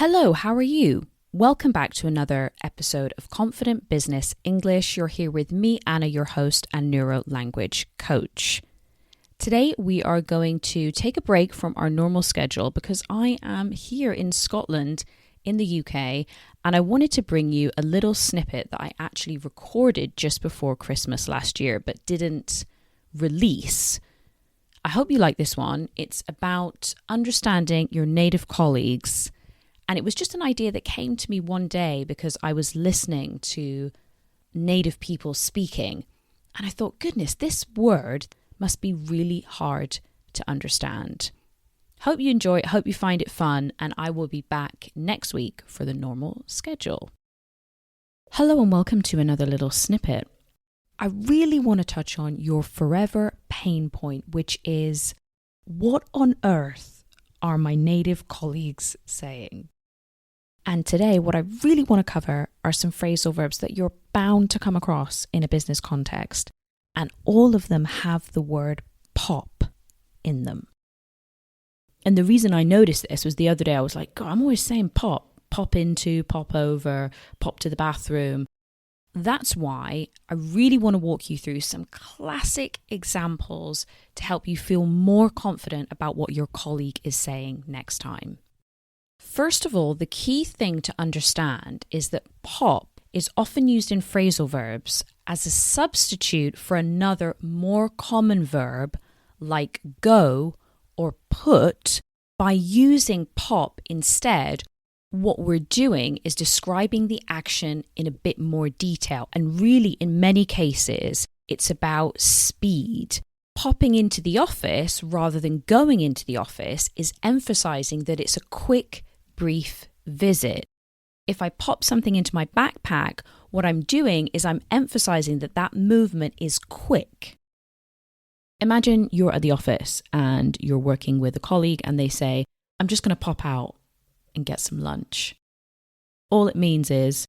Hello, how are you? Welcome back to another episode of Confident Business English. You're here with me, Anna, your host and neuro-language coach. Today, we are going to take a break from our normal schedule because I am here in Scotland, in the UK, and I wanted to bring you a little snippet that I actually recorded just before Christmas last year, but didn't release. I hope you like this one. It's about understanding your native colleagues. And it was just an idea that came to me one day because I was listening to native people speaking. And I thought, goodness, this word must be really hard to understand. Hope you enjoy it. Hope you find it fun. And I will be back next week for the normal schedule. Hello and welcome to another little snippet. I really want to touch on your forever pain point, which is, what on earth are my native colleagues saying? And today, what I really want to cover are some phrasal verbs that you're bound to come across in a business context. And all of them have the word pop in them. And the reason I noticed this was the other day I was like, God, I'm always saying pop. Pop into, pop over, pop to the bathroom. That's why I really want to walk you through some classic examples to help you feel more confident about what your colleague is saying next time. First of all, the key thing to understand is that pop is often used in phrasal verbs as a substitute for another more common verb like go or put. By using pop instead, what we're doing is describing the action in a bit more detail. And really, in many cases, it's about speed. Popping into the office rather than going into the office is emphasizing that it's a quick, brief visit. If I pop something into my backpack, what I'm doing is I'm emphasizing that that movement is quick. Imagine you're at the office and you're working with a colleague and they say, I'm just going to pop out and get some lunch. All it means is,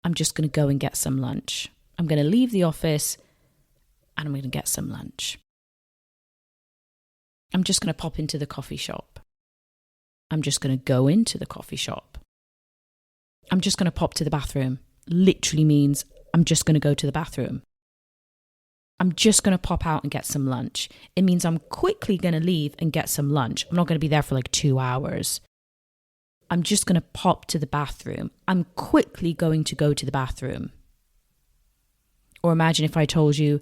I'm just going to go and get some lunch. I'm going to leave the office and I'm going to get some lunch. I'm just going to pop into the coffee shop. I'm just going to go into the coffee shop. I'm just going to pop to the bathroom. Literally means I'm just going to go to the bathroom. I'm just going to pop out and get some lunch. It means I'm quickly going to leave and get some lunch. I'm not going to be there for like 2 hours. I'm just going to pop to the bathroom. I'm quickly going to go to the bathroom. Or imagine if I told you,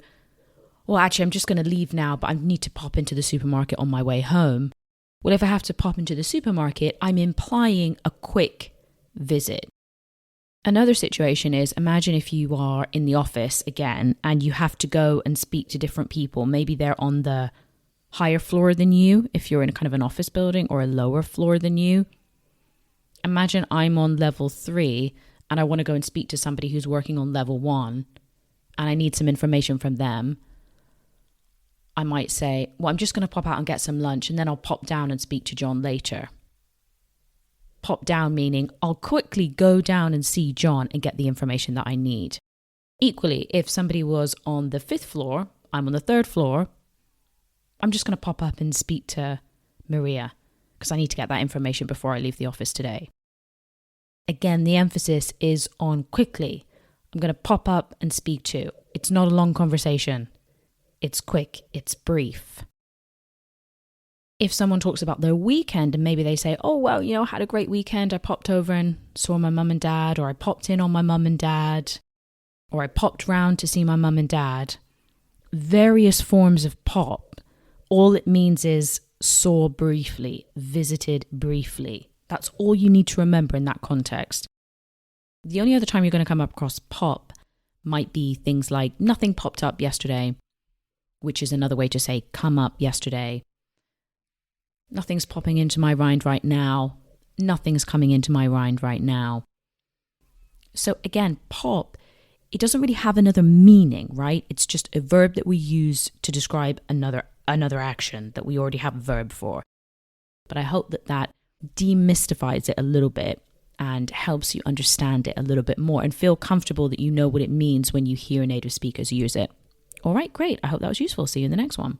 well, actually, I'm just going to leave now, but I need to pop into the supermarket on my way home. Well, if I have to pop into the supermarket, I'm implying a quick visit. Another situation is, imagine if you are in the office again and you have to go and speak to different people. Maybe they're on the higher floor than you, if you're in a kind of an office building, or a lower floor than you. Imagine I'm on level 3 and I want to go and speak to somebody who's working on level 1 and I need some information from them. I might say, well, I'm just going to pop out and get some lunch and then I'll pop down and speak to John later. Pop down meaning I'll quickly go down and see John and get the information that I need. Equally, if somebody was on the 5th floor, I'm on the 3rd floor, I'm just going to pop up and speak to Maria because I need to get that information before I leave the office today. Again, the emphasis is on quickly. I'm going to pop up and speak to. It's not a long conversation. It's quick, it's brief. If someone talks about their weekend and maybe they say, oh, well, I had a great weekend. I popped over and saw my mum and dad, or I popped in on my mum and dad, or I popped round to see my mum and dad. Various forms of pop. All it means is saw briefly, visited briefly. That's all you need to remember in that context. The only other time you're going to come across pop might be things like nothing popped up yesterday, which is another way to say come up yesterday. Nothing's popping into my mind right now. Nothing's coming into my mind right now. So again, pop, it doesn't really have another meaning, right? It's just a verb that we use to describe another action that we already have a verb for. But I hope that demystifies it a little bit and helps you understand it a little bit more and feel comfortable that you know what it means when you hear native speakers use it. All right, great. I hope that was useful. See you in the next one.